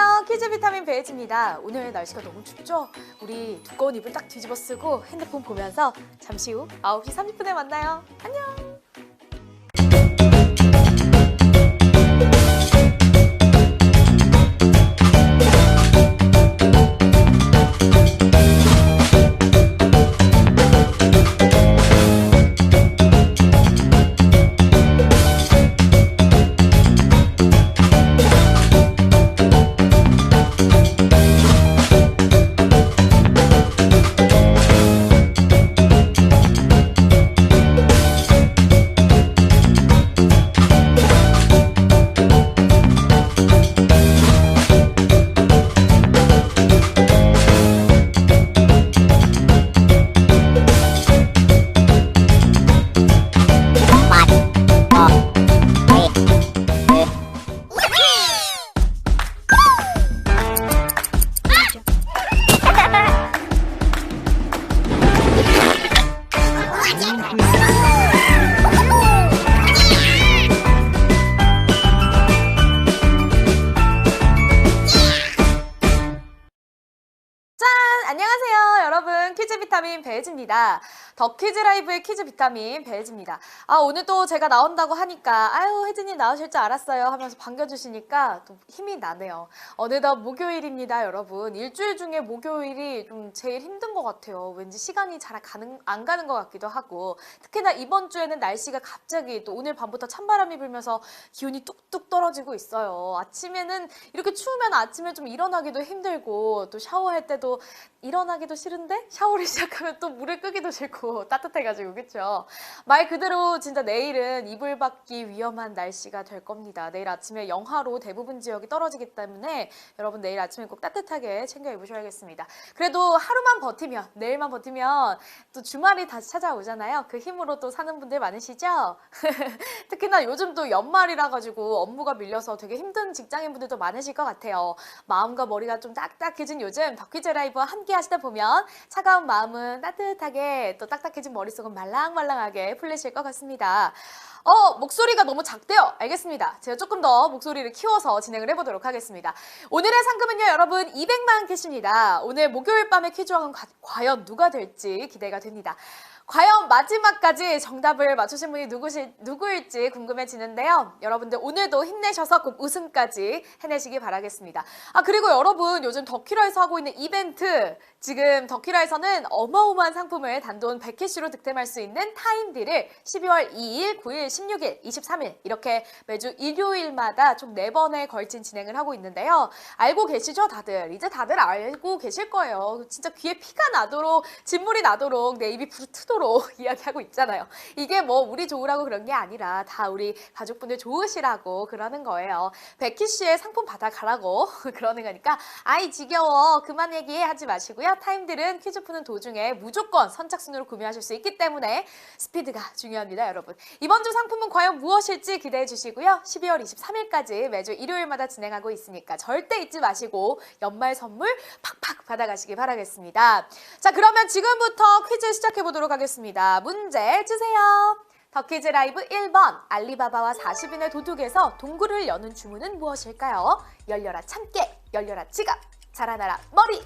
안녕하세요. 퀴즈 비타민 배혜지입니다. 오늘 날씨가 너무 춥죠? 우리 두꺼운 이불 딱 뒤집어 쓰고 핸드폰 보면서 잠시 후 9시 30분에 만나요. 안녕! 안녕하세요 여러분, 퀴즈 비타민 배혜지입니다. 더 퀴즈 라이브의 퀴즈 비타민 배혜지입니다. 오늘 또 제가 나온다고 하니까 아유 혜진님 나오실 줄 알았어요 하면서 반겨주시니까 또 힘이 나네요. 어느덧 목요일입니다 여러분. 일주일 중에 목요일이 좀 제일 힘든 것 같아요. 왠지 시간이 잘 안 가는 것 같기도 하고, 특히나 이번 주에는 날씨가 갑자기 또 오늘 밤부터 찬바람이 불면서 기온이 뚝뚝 떨어지고 있어요. 아침에는 이렇게 추우면 아침에 좀 일어나기도 힘들고, 또 샤워할 때도 일어나기도 싫은데 샤워를 시작하면 또 물을 끄기도 싫고 따뜻해가지고, 그쵸? 말 그대로 진짜 내일은 이불 밖이 위험한 날씨가 될 겁니다. 내일 아침에 영하로 대부분 지역이 떨어지기 때문에 여러분 내일 아침에 꼭 따뜻하게 챙겨 입으셔야겠습니다. 그래도 하루만 버티면, 내일만 버티면 또 주말이 다시 찾아오잖아요. 그 힘으로 또 사는 분들 많으시죠? 특히나 요즘 또 연말이라 가지고 업무가 밀려서 되게 힘든 직장인 분들도 많으실 것 같아요. 마음과 머리가 좀 딱딱해진 요즘 더 퀴즈 라이브와 함께 하시다 보면 차가운 마음은 따뜻하게, 또 딱딱해진 머릿속은 말랑말랑하게 풀리실 것 같습니다. 목소리가 너무 작대요. 알겠습니다. 제가 조금 더 목소리를 키워서 진행을 해보도록 하겠습니다. 오늘의 상금은요 여러분 200만 캐시입니다. 오늘 목요일 밤의 퀴즈왕은 과연 누가 될지 기대가 됩니다. 과연 마지막까지 정답을 맞추신 분이 누구일지 궁금해지는데요. 여러분들 오늘도 힘내셔서 꼭 우승까지 해내시기 바라겠습니다. 그리고 여러분 요즘 더퀴라에서 하고 있는 이벤트, 지금 더퀴라에서는 어마어마한 상품을 단돈 100캐시로 득템할 수 있는 타임딜을 12월 2일, 9일, 16일, 23일 이렇게 매주 일요일마다 총 4번에 걸친 진행을 하고 있는데요. 알고 계시죠 다들? 이제 다들 알고 계실 거예요. 진짜 귀에 피가 나도록, 진물이 나도록 내 입이 부르트도록 이야기하고 있잖아요. 이게 뭐 우리 좋으라고 그런 게 아니라 다 우리 가족분들 좋으시라고 그러는 거예요. 100캐시의 상품 받아가라고 그러는 거니까 아이 지겨워 그만 얘기하지 마시고요. 타임들은 퀴즈 푸는 도중에 무조건 선착순으로 구매하실 수 있기 때문에 스피드가 중요합니다 여러분. 이번 주 상품은 과연 무엇일지 기대해 주시고요. 12월 23일까지 매주 일요일마다 진행하고 있으니까 절대 잊지 마시고 연말 선물 팍팍 받아가시기 바라겠습니다. 자, 그러면 지금부터 퀴즈 시작해 보도록 하겠습니다. 문제 주세요. 더 퀴즈 라이브 1번, 알리바바와 40인의 도둑에서 동굴을 여는 주문은 무엇일까요? 열려라 참깨, 열려라 지갑, 자라나라 머리.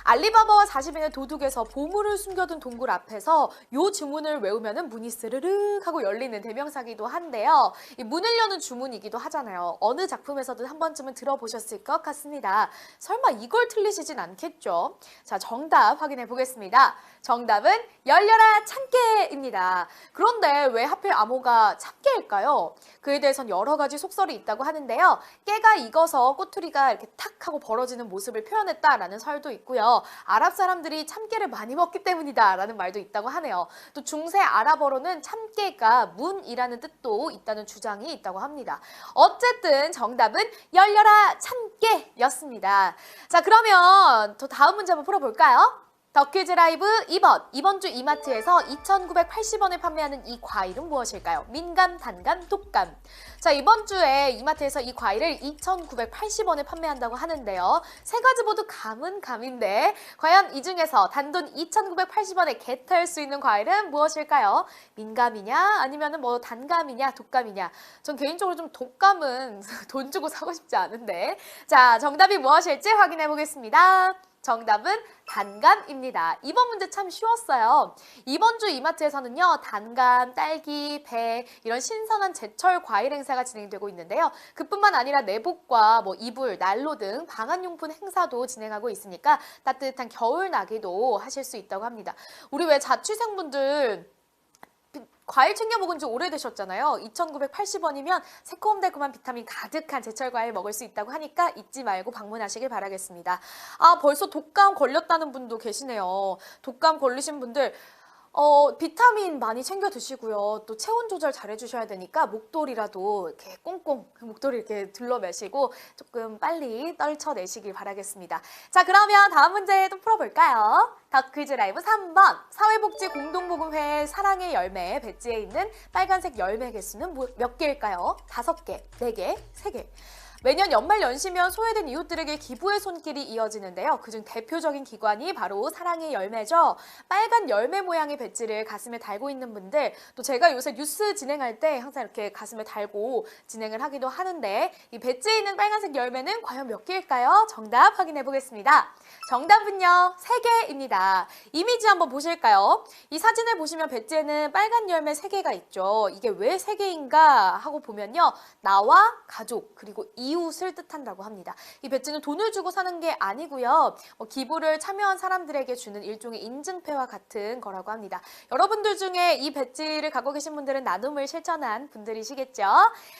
알리바바와 40인의 도둑에서 보물을 숨겨둔 동굴 앞에서 요 주문을 외우면은 문이 스르륵 하고 열리는 대명사기도 한데요. 이 문을 여는 주문이기도 하잖아요. 어느 작품에서든 한 번쯤은 들어보셨을 것 같습니다. 설마 이걸 틀리시진 않겠죠? 자, 정답 확인해 보겠습니다. 정답은 열려라 참깨입니다. 그런데 왜 하필 암호가 참깨일까요? 그에 대해선 여러 가지 속설이 있다고 하는데요. 깨가 익어서 꼬투리가 이렇게 탁 하고 벌어지는 모습을 표현했다라는 설도 있고요. 아랍 사람들이 참깨를 많이 먹기 때문이다 라는 말도 있다고 하네요. 또 중세 아랍어로는 참깨가 문이라는 뜻도 있다는 주장이 있다고 합니다. 어쨌든 정답은 열려라 참깨였습니다. 자, 그러면 또 다음 문제 한번 풀어볼까요? 더 퀴즈 라이브 2번. 이번 주 이마트에서 2,980원에 판매하는 이 과일은 무엇일까요? 민감, 단감, 독감. 자, 이번 주에 이마트에서 이 과일을 2,980원에 판매한다고 하는데요. 세 가지 모두 감은 감인데 과연 이 중에서 단돈 2,980원에 겟할 수 있는 과일은 무엇일까요? 민감이냐 아니면 뭐 단감이냐 독감이냐. 전 개인적으로 좀 독감은 돈 주고 사고 싶지 않은데. 자, 정답이 무엇일지 확인해 보겠습니다. 정답은 단감입니다. 이번 문제 참 쉬웠어요. 이번 주 이마트에서는요, 단감, 딸기, 배 이런 신선한 제철 과일 행사가 진행되고 있는데요. 그뿐만 아니라 내복과 뭐 이불, 난로 등 방한용품 행사도 진행하고 있으니까 따뜻한 겨울 나기도 하실 수 있다고 합니다. 우리 왜 자취생분들 과일 챙겨 먹은 지 오래되셨잖아요. 2,980원이면 새콤달콤한 비타민 가득한 제철 과일 먹을 수 있다고 하니까 잊지 말고 방문하시길 바라겠습니다. 아, 벌써 독감 걸렸다는 분도 계시네요. 독감 걸리신 분들 비타민 많이 챙겨 드시고요. 또 체온 조절 잘 해주셔야 되니까 목도리라도 이렇게 꽁꽁 목도리 이렇게 둘러매시고 조금 빨리 떨쳐내시길 바라겠습니다. 자, 그러면 다음 문제 또 풀어볼까요? 더 퀴즈 라이브 3번. 사회복지공동모금회 사랑의 열매 배지에 있는 빨간색 열매 개수는 몇 개일까요? 5개, 4개, 3개. 매년 연말 연시면 소외된 이웃들에게 기부의 손길이 이어지는데요. 그중 대표적인 기관이 바로 사랑의 열매죠. 빨간 열매 모양의 배지를 가슴에 달고 있는 분들, 또 제가 요새 뉴스 진행할 때 항상 이렇게 가슴에 달고 진행을 하기도 하는데 이 배지에 있는 빨간색 열매는 과연 몇 개일까요? 정답 확인해 보겠습니다. 정답은요, 3개입니다. 이미지 한번 보실까요? 이 사진을 보시면 배지에는 빨간 열매 3개가 있죠. 이게 왜 3개인가 하고 보면요. 나와 가족 그리고 이웃을 뜻한다고 합니다. 이 배지는 돈을 주고 사는 게 아니고요. 기부를 참여한 사람들에게 주는 일종의 인증패와 같은 거라고 합니다. 여러분들 중에 이 배지를 갖고 계신 분들은 나눔을 실천한 분들이시겠죠?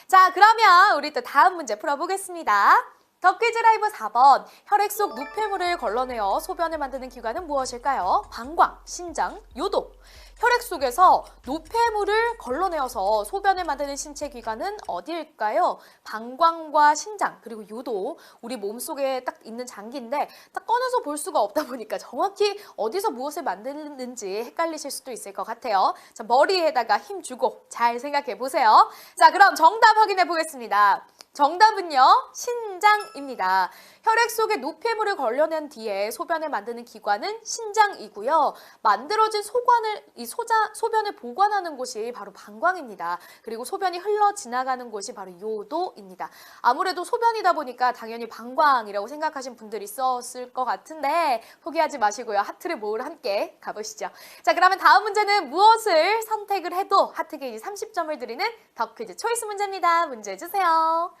자, 그러면 우리 또 다음 문제 풀어보겠습니다. 더 퀴즈 라이브 4번. 혈액 속 노폐물을 걸러내어 소변을 만드는 기관은 무엇일까요? 방광, 신장, 요도. 혈액 속에서 노폐물을 걸러내어서 소변을 만드는 신체 기관은 어디일까요? 방광과 신장 그리고 요도, 우리 몸속에 딱 있는 장기인데 딱 꺼내서 볼 수가 없다 보니까 정확히 어디서 무엇을 만드는지 헷갈리실 수도 있을 것 같아요. 자, 머리에다가 힘 주고 잘 생각해 보세요. 자, 그럼 정답 확인해 보겠습니다. 정답은요, 신장입니다. 혈액 속에 노폐물을 걸러낸 뒤에 소변을 만드는 기관은 신장이고요. 만들어진 소변을 보관하는 곳이 바로 방광입니다. 그리고 소변이 흘러 지나가는 곳이 바로 요도입니다. 아무래도 소변이다 보니까 당연히 방광이라고 생각하신 분들이 있었을 것 같은데 포기하지 마시고요. 하트를 모으러 함께 가보시죠. 자, 그러면 다음 문제는 무엇을 선택을 해도 하트게이지 30점을 드리는 더 퀴즈 초이스 문제입니다. 문제 주세요.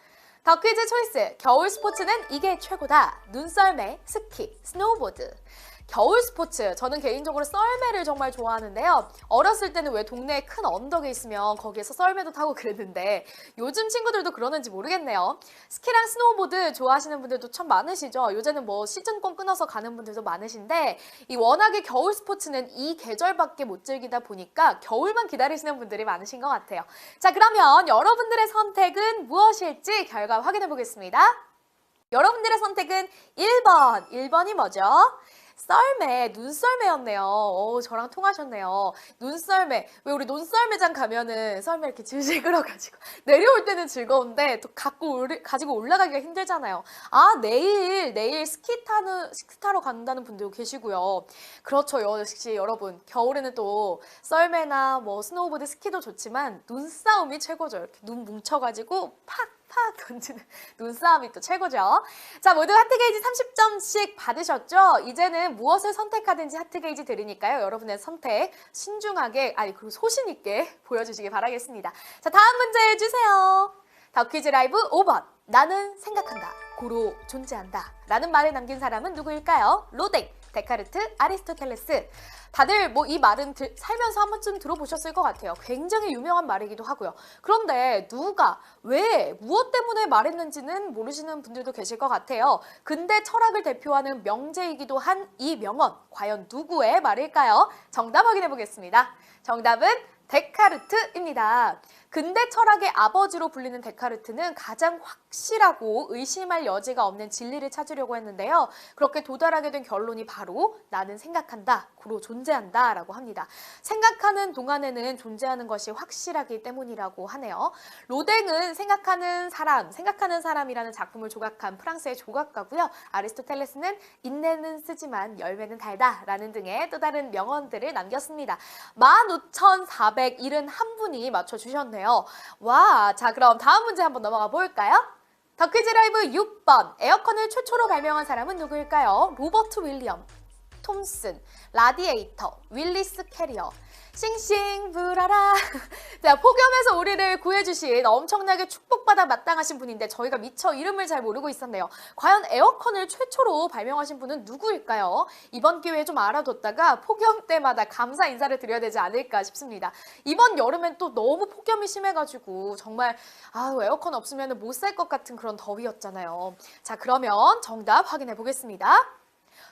더 퀴즈 초이스. 겨울 스포츠는 이게 최고다. 눈썰매, 스키, 스노우보드. 겨울 스포츠, 저는 개인적으로 썰매를 정말 좋아하는데요. 어렸을 때는 왜 동네에 큰 언덕에 있으면 거기에서 썰매도 타고 그랬는데 요즘 친구들도 그러는지 모르겠네요. 스키랑 스노우보드 좋아하시는 분들도 참 많으시죠. 요새는 뭐 시즌권 끊어서 가는 분들도 많으신데 이 워낙에 겨울 스포츠는 이 계절밖에 못 즐기다 보니까 겨울만 기다리시는 분들이 많으신 것 같아요. 자, 그러면 여러분들의 선택은 무엇일지 결과 확인해 보겠습니다. 여러분들의 선택은 1번. 1번이 뭐죠? 썰매, 눈썰매였네요. 저랑 통하셨네요. 눈썰매. 왜 우리 눈썰매장 가면은 썰매 이렇게 질질 끌어가지고 내려올 때는 즐거운데 또 가지고 올라가기가 힘들잖아요. 아, 내일 스키 타러 간다는 분들도 계시고요. 그렇죠. 역시 여러분, 겨울에는 또 썰매나 뭐 스노우보드, 스키도 좋지만 눈싸움이 최고죠. 이렇게 눈 뭉쳐가지고 팍 던지는 눈싸움이 또 최고죠. 자, 모두 하트게이지 30점씩 받으셨죠? 이제는 무엇을 선택하든지 하트게이지 드리니까요. 여러분의 선택 신중하게, 그리고 소신 있게 보여주시기 바라겠습니다. 자, 다음 문제 주세요. 더 퀴즈 라이브 5번. 나는 생각한다. 고로 존재한다. 라는 말을 남긴 사람은 누구일까요? 로댕, 데카르트, 아리스토텔레스. 다들 뭐 이 말은 살면서 한 번쯤 들어보셨을 것 같아요. 굉장히 유명한 말이기도 하고요. 그런데 누가, 왜, 무엇 때문에 말했는지는 모르시는 분들도 계실 것 같아요. 근대 철학을 대표하는 명제이기도 한 이 명언, 과연 누구의 말일까요? 정답 확인해 보겠습니다. 정답은 데카르트입니다. 근대 철학의 아버지로 불리는 데카르트는 가장 확실하고 의심할 여지가 없는 진리를 찾으려고 했는데요. 그렇게 도달하게 된 결론이 바로 나는 생각한다, 고로 존재한다 라고 합니다. 생각하는 동안에는 존재하는 것이 확실하기 때문이라고 하네요. 로댕은 생각하는 사람이라는 작품을 조각한 프랑스의 조각가고요. 아리스토텔레스는 인내는 쓰지만 열매는 달다 라는 등의 또 다른 명언들을 남겼습니다. 15,471분이 맞춰주셨네요. 와, 자 그럼 다음 문제 한번 넘어가 볼까요? 더 퀴즈 라이브 6번. 에어컨을 최초로 발명한 사람은 누구일까요? 로버트 윌리엄, 톰슨, 라디에이터, 윌리스 캐리어. 싱싱 불어라. 자, 폭염에서 우리를 구해주신 엄청나게 축복받아 마땅하신 분인데 저희가 미처 이름을 잘 모르고 있었네요. 과연 에어컨을 최초로 발명하신 분은 누구일까요? 이번 기회에 좀 알아뒀다가 폭염 때마다 감사 인사를 드려야 되지 않을까 싶습니다. 이번 여름엔 또 너무 폭염이 심해가지고 정말 에어컨 없으면 못 살 것 같은 그런 더위였잖아요. 자, 그러면 정답 확인해 보겠습니다.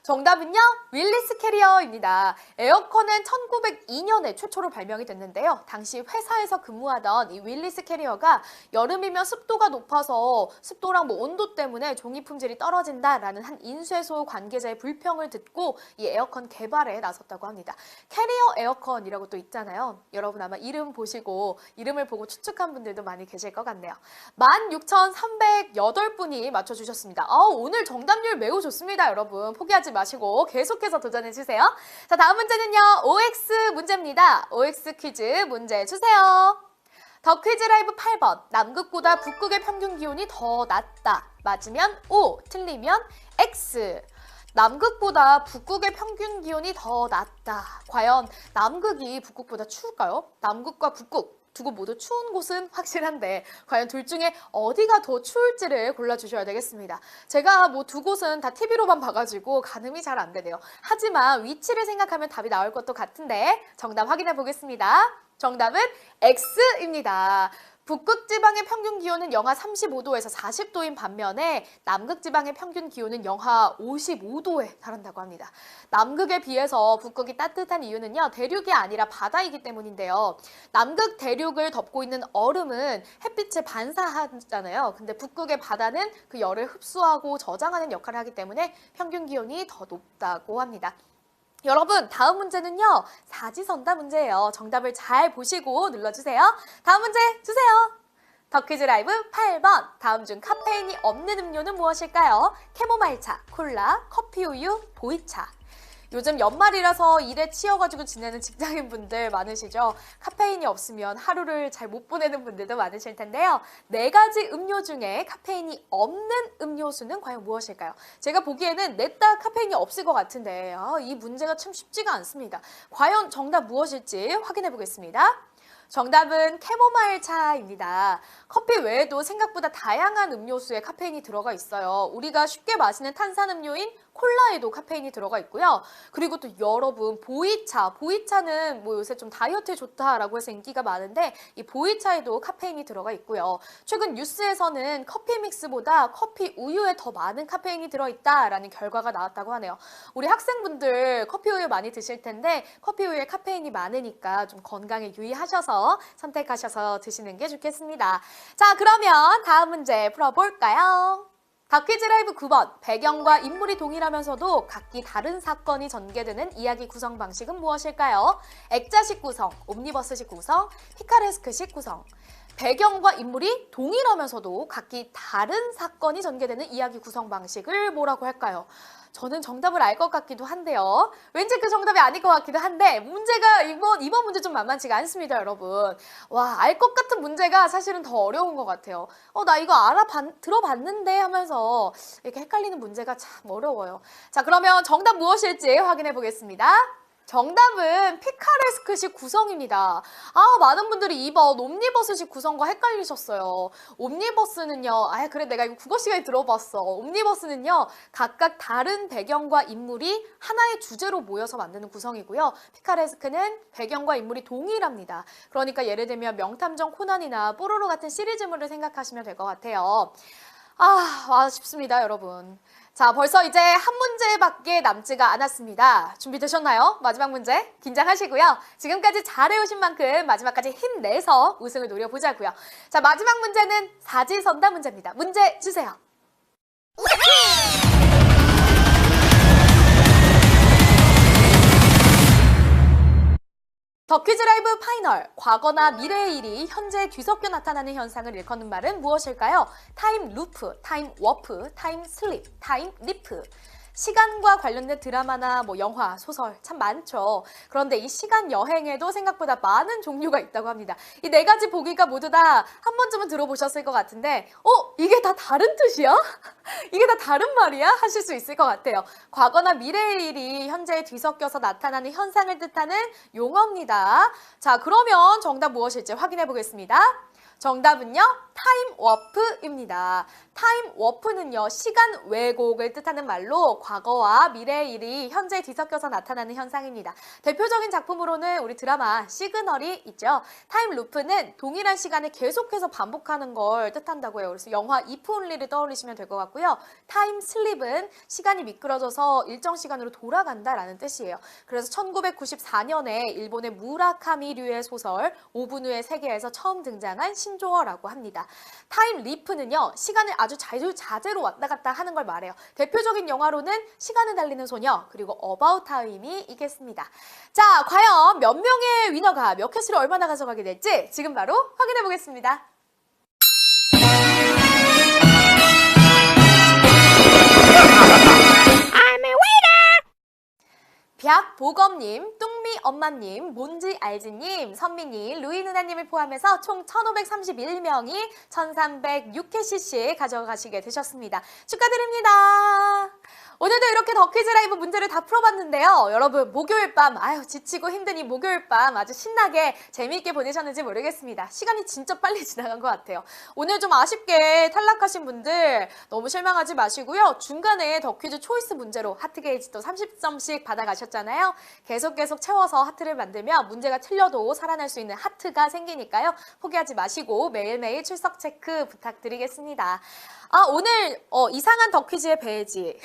정답은요, 윌리스 캐리어입니다. 에어컨은 1902년에 최초로 발명이 됐는데요. 당시 회사에서 근무하던 이 윌리스 캐리어가 여름이면 습도가 높아서 습도랑 온도 때문에 종이 품질이 떨어진다라는 한 인쇄소 관계자의 불평을 듣고 이 에어컨 개발에 나섰다고 합니다. 캐리어 에어컨이라고 또 있잖아요. 여러분 아마 이름을 보고 추측한 분들도 많이 계실 것 같네요. 16,308분이 맞춰주셨습니다. 오늘 정답률 매우 좋습니다, 여러분. 포기하지 마시고 계속해서 도전해주세요. 자, 다음 문제는요. OX 문제입니다. OX 퀴즈 문제 주세요. 더 퀴즈 라이브 8번. 남극보다 북극의 평균 기온이 더 낮다. 맞으면 O, 틀리면 X. 남극보다 북극의 평균 기온이 더 낮다. 과연 남극이 북극보다 추울까요? 남극과 북극 두 곳 모두 추운 곳은 확실한데 과연 둘 중에 어디가 더 추울지를 골라주셔야 되겠습니다. 제가 두 곳은 다 TV로만 봐가지고 가늠이 잘 안 되네요. 하지만 위치를 생각하면 답이 나올 것도 같은데 정답 확인해 보겠습니다. 정답은 X입니다. 북극 지방의 평균 기온은 영하 35도에서 40도인 반면에 남극 지방의 평균 기온은 영하 55도에 달한다고 합니다. 남극에 비해서 북극이 따뜻한 이유는요, 대륙이 아니라 바다이기 때문인데요. 남극 대륙을 덮고 있는 얼음은 햇빛을 반사하잖아요. 근데 북극의 바다는 그 열을 흡수하고 저장하는 역할을 하기 때문에 평균 기온이 더 높다고 합니다. 여러분, 다음 문제는요, 사지선다 문제예요. 정답을 잘 보시고 눌러주세요. 다음 문제 주세요. 더 퀴즈 라이브 8번. 다음 중 카페인이 없는 음료는 무엇일까요? 캐모마일차, 콜라, 커피 우유, 보이차. 요즘 연말이라서 일에 치여가지고 지내는 직장인분들 많으시죠? 카페인이 없으면 하루를 잘 못 보내는 분들도 많으실 텐데요. 4가지 음료 중에 카페인이 없는 음료수는 과연 무엇일까요? 제가 보기에는 넷 다 카페인이 없을 것 같은데 이 문제가 참 쉽지가 않습니다. 과연 정답 무엇일지 확인해 보겠습니다. 정답은 캐모마일 차입니다. 커피 외에도 생각보다 다양한 음료수에 카페인이 들어가 있어요. 우리가 쉽게 마시는 탄산음료인 콜라에도 카페인이 들어가 있고요. 그리고 또 여러분, 보이차는 요새 좀 다이어트에 좋다라고 해서 인기가 많은데 이 보이차에도 카페인이 들어가 있고요. 최근 뉴스에서는 커피 믹스보다 커피 우유에 더 많은 카페인이 들어있다라는 결과가 나왔다고 하네요. 우리 학생분들 커피 우유 많이 드실 텐데 커피 우유에 카페인이 많으니까 좀 건강에 유의하셔서 선택하셔서 드시는 게 좋겠습니다. 자, 그러면 다음 문제 풀어볼까요? 더 퀴즈 라이브 9번. 배경과 인물이 동일하면서도 각기 다른 사건이 전개되는 이야기 구성 방식은 무엇일까요? 액자식 구성, 옴니버스식 구성, 피카레스크식 구성. 배경과 인물이 동일하면서도 각기 다른 사건이 전개되는 이야기 구성 방식을 뭐라고 할까요? 저는 정답을 알 것 같기도 한데요. 왠지 그 정답이 아닐 것 같기도 한데 문제가 이번 문제 좀 만만치가 않습니다, 여러분. 와, 알 것 같은 문제가 사실은 더 어려운 것 같아요. 나 이거 들어봤는데 하면서 이렇게 헷갈리는 문제가 참 어려워요. 자, 그러면 정답 무엇일지 확인해 보겠습니다. 정답은 피카레스크식 구성입니다. 많은 분들이 2번 옴니버스식 구성과 헷갈리셨어요. 옴니버스는요, 그래 내가 이거 국어 시간에 들어봤어. 옴니버스는요, 각각 다른 배경과 인물이 하나의 주제로 모여서 만드는 구성이고요. 피카레스크는 배경과 인물이 동일합니다. 그러니까 예를 들면 명탐정 코난이나 뽀로로 같은 시리즈물을 생각하시면 될 것 같아요. 아쉽습니다, 여러분. 자, 벌써 이제 한 문제밖에 남지가 않았습니다. 준비되셨나요? 마지막 문제 긴장하시고요. 지금까지 잘해오신 만큼 마지막까지 힘내서 우승을 노려보자고요. 자, 마지막 문제는 사지선다 문제입니다. 문제 주세요. 더 퀴즈 라이브 파이널, 과거나 미래의 일이 현재에 뒤섞여 나타나는 현상을 일컫는 말은 무엇일까요? 타임 루프, 타임 워프, 타임 슬립, 타임 리프. 시간과 관련된 드라마나 영화, 소설 참 많죠. 그런데 이 시간 여행에도 생각보다 많은 종류가 있다고 합니다. 이 네 가지 보기가 모두 다 한 번쯤은 들어보셨을 것 같은데 이게 다 다른 뜻이야? 이게 다 다른 말이야? 하실 수 있을 것 같아요. 과거나 미래의 일이 현재에 뒤섞여서 나타나는 현상을 뜻하는 용어입니다. 자, 그러면 정답 무엇일지 확인해 보겠습니다. 정답은요, 타임 워프입니다. 타임 워프는요, 시간 왜곡을 뜻하는 말로 과거와 미래의 일이 현재에 뒤섞여서 나타나는 현상입니다. 대표적인 작품으로는 우리 드라마 시그널이 있죠. 타임 루프는 동일한 시간을 계속해서 반복하는 걸 뜻한다고 해요. 그래서 영화 이프 온리를 떠올리시면 될 것 같고요. 타임 슬립은 시간이 미끄러져서 일정 시간으로 돌아간다라는 뜻이에요. 그래서 1994년에 일본의 무라카미류의 소설 5분 후의 세계에서 처음 등장한 신조어라고 합니다. 타임 리프는요, 시간을 아주 자유자재로 왔다 갔다 하는 걸 말해요. 대표적인 영화로는 시간을 달리는 소녀, 그리고 어바웃 타임이 있겠습니다. 자, 과연 몇 명의 위너가 몇 캐시를 얼마나 가져가게 될지 지금 바로 확인해 보겠습니다. 벽보검님, 뚱미엄마님, 뭔지알지님, 선미님, 루이누나님을 포함해서 총 1531명이 1306캐시씩 가져가시게 되셨습니다. 축하드립니다. 오늘도 이렇게 더 퀴즈 라이브 문제를 다 풀어봤는데요. 여러분, 목요일 밤, 지치고 힘든 이 목요일 밤 아주 신나게 재미있게 보내셨는지 모르겠습니다. 시간이 진짜 빨리 지나간 것 같아요. 오늘 좀 아쉽게 탈락하신 분들 너무 실망하지 마시고요. 중간에 더 퀴즈 초이스 문제로 하트 게이지 또 30점씩 받아가셨잖아요. 계속 채워서 하트를 만들면 문제가 틀려도 살아날 수 있는 하트가 생기니까요. 포기하지 마시고 매일매일 출석 체크 부탁드리겠습니다. 오늘 이상한 더 퀴즈의 배지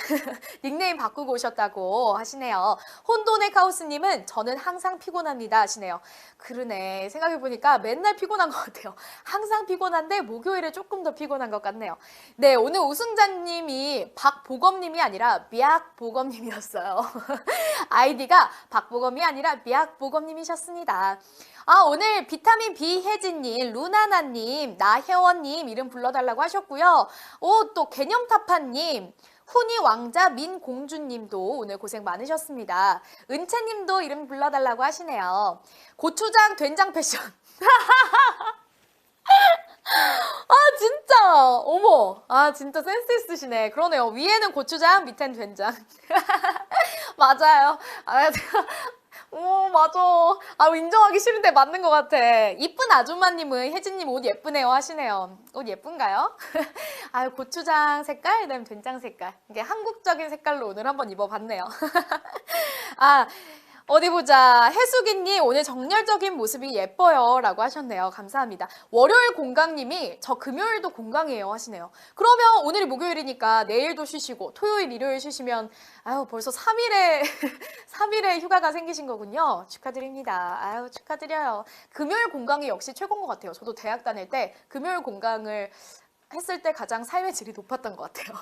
닉네임 바꾸고 오셨다고 하시네요. 혼돈의 카오스님은 저는 항상 피곤합니다 하시네요. 그러네. 생각해보니까 맨날 피곤한 것 같아요. 항상 피곤한데 목요일에 조금 더 피곤한 것 같네요. 네, 오늘 우승자님이 박보검님이 아니라 미약보검님이었어요. 아이디가 박보검이 아니라 미약보검님이셨습니다. 오늘 비타민 B 혜진님, 루나나님, 나혜원님 이름 불러달라고 하셨고요. 또 개념타파님, 훈이 왕자 민공주님도 오늘 고생 많으셨습니다. 은채님도 이름 불러달라고 하시네요. 고추장 된장 패션. 진짜 어머, 진짜 센스 있으시네. 그러네요. 위에는 고추장, 밑엔 된장. 맞아요. 맞아. 인정하기 싫은데 맞는 것 같아. 이쁜 아줌마님은 혜진님 옷 예쁘네요 하시네요. 옷 예쁜가요? 고추장 색깔, 그다음에 된장 색깔. 이게 한국적인 색깔로 오늘 한번 입어봤네요. 어디 보자. 해수기님 오늘 정열적인 모습이 예뻐요 라고 하셨네요. 감사합니다. 월요일 공강님이 저 금요일도 공강이에요 하시네요. 그러면 오늘이 목요일이니까 내일도 쉬시고 토요일 일요일 쉬시면 벌써 3일에 휴가가 생기신 거군요. 축하드립니다. 축하드려요. 금요일 공강이 역시 최고인 것 같아요. 저도 대학 다닐 때 금요일 공강을 했을 때 가장 삶의 질이 높았던 것 같아요.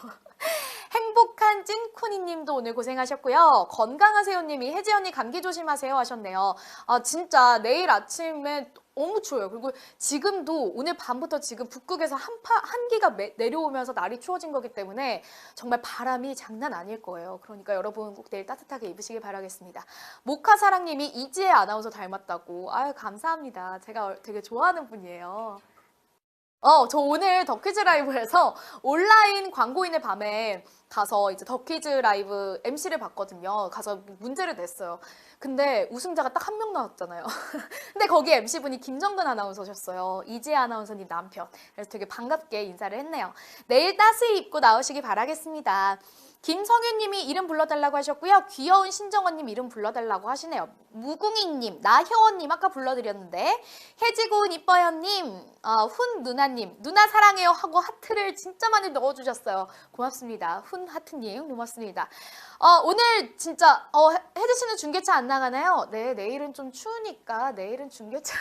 행복한 찐쿠니님도 오늘 고생하셨고요. 건강하세요 님이 혜지 언니 감기 조심하세요 하셨네요. 진짜 내일 아침에 너무 추워요. 그리고 지금도 오늘 밤부터 지금 북극에서 한기가 내려오면서 날이 추워진 거기 때문에 정말 바람이 장난 아닐 거예요. 그러니까 여러분 꼭 내일 따뜻하게 입으시길 바라겠습니다. 모카사랑님이 이지혜 아나운서 닮았다고. 감사합니다. 제가 되게 좋아하는 분이에요. 저 오늘 더 퀴즈 라이브에서 온라인 광고인의 밤에 가서 이제 더 퀴즈 라이브 MC를 봤거든요. 가서 문제를 냈어요. 근데 우승자가 딱 한 명 나왔잖아요. 근데 거기 MC분이 김정근 아나운서셨어요. 이지혜 아나운서님 남편. 그래서 되게 반갑게 인사를 했네요. 내일 따스히 입고 나오시기 바라겠습니다. 김성윤님이 이름 불러달라고 하셨고요. 귀여운 신정원님 이름 불러달라고 하시네요. 무궁이님, 나효원님 아까 불러드렸는데, 혜지고은 이뻐요님, 훈 누나님, 누나 사랑해요 하고 하트를 진짜 많이 넣어주셨어요. 고맙습니다. 훈 하트님 고맙습니다. 오늘 진짜 혜지 씨는 중계차 안 나가나요? 네, 내일은 좀 추우니까 내일은 중계차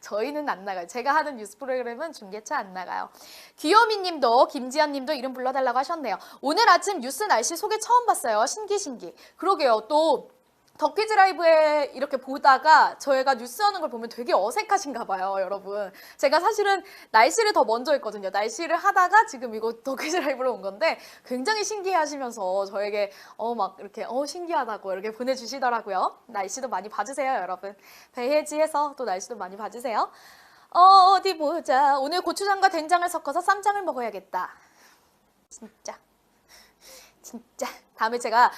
저희는 안 나가요. 제가 하는 뉴스 프로그램은 중계차 안 나가요. 귀요미님도 김지연님도 이름 불러달라고 하셨네요. 오늘 아침 뉴스 날씨 소개 처음 봤어요. 신기. 그러게요. 또 덕퀴즈 라이브에 이렇게 보다가 저희가 뉴스 하는 걸 보면 되게 어색하신가 봐요, 여러분. 제가 사실은 날씨를 더 먼저 했거든요. 날씨를 하다가 지금 이거 덕퀴즈 라이브로 온 건데 굉장히 신기해 하시면서 저에게 막 이렇게 신기하다고 이렇게 보내주시더라고요. 날씨도 많이 봐주세요, 여러분. 배혜지에서 또 날씨도 많이 봐주세요. 어디 보자. 오늘 고추장과 된장을 섞어서 쌈장을 먹어야겠다. 진짜. 다음에 제가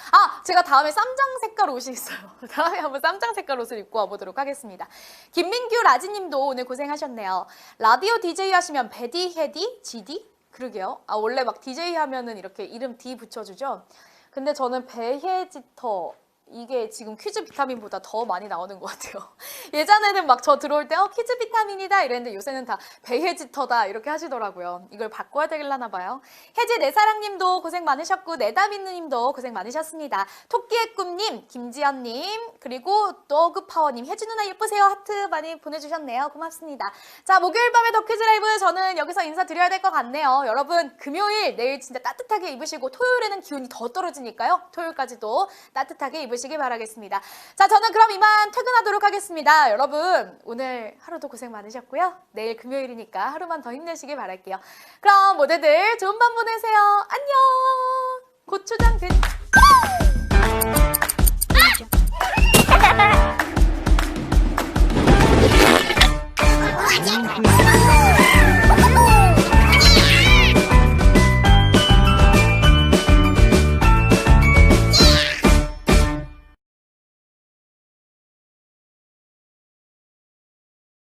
다음에 쌈장 색깔 옷이 있어요. 다음에 한번 쌈장 색깔 옷을 입고 와보도록 하겠습니다. 김민규 라지님도 오늘 고생하셨네요. 라디오 DJ 하시면 베디, 헤디, 지디? 그러게요. 원래 막 DJ 하면은 이렇게 이름 D 붙여주죠. 근데 저는 배혜지터 이게 지금 퀴즈 비타민보다 더 많이 나오는 것 같아요. 예전에는 막 저 들어올 때 퀴즈 비타민이다 이랬는데 요새는 다 배혜지터다 이렇게 하시더라고요. 이걸 바꿔야 되려나 봐요. 혜지 내사랑님도 고생 많으셨고 내다민님도 고생 많으셨습니다. 토끼의 꿈님, 김지연님, 그리고 너그파워님, 혜지 누나 예쁘세요 하트 많이 보내주셨네요. 고맙습니다. 자, 목요일 밤의 더 퀴즈 라이브 저는 여기서 인사드려야 될 것 같네요. 여러분 금요일 내일 진짜 따뜻하게 입으시고 토요일에는 기온이 더 떨어지니까요. 토요일까지도 따뜻하게 입으시기 바라겠습니다. 자, 저는 그럼 이만 퇴근하도록 하겠습니다. 여러분 오늘 하루도 고생 많으셨고요. 내일 금요일이니까 하루만 더 힘내시길 바랄게요. 그럼 모두들 좋은 밤 보내세요. 안녕. 고추장 된 아!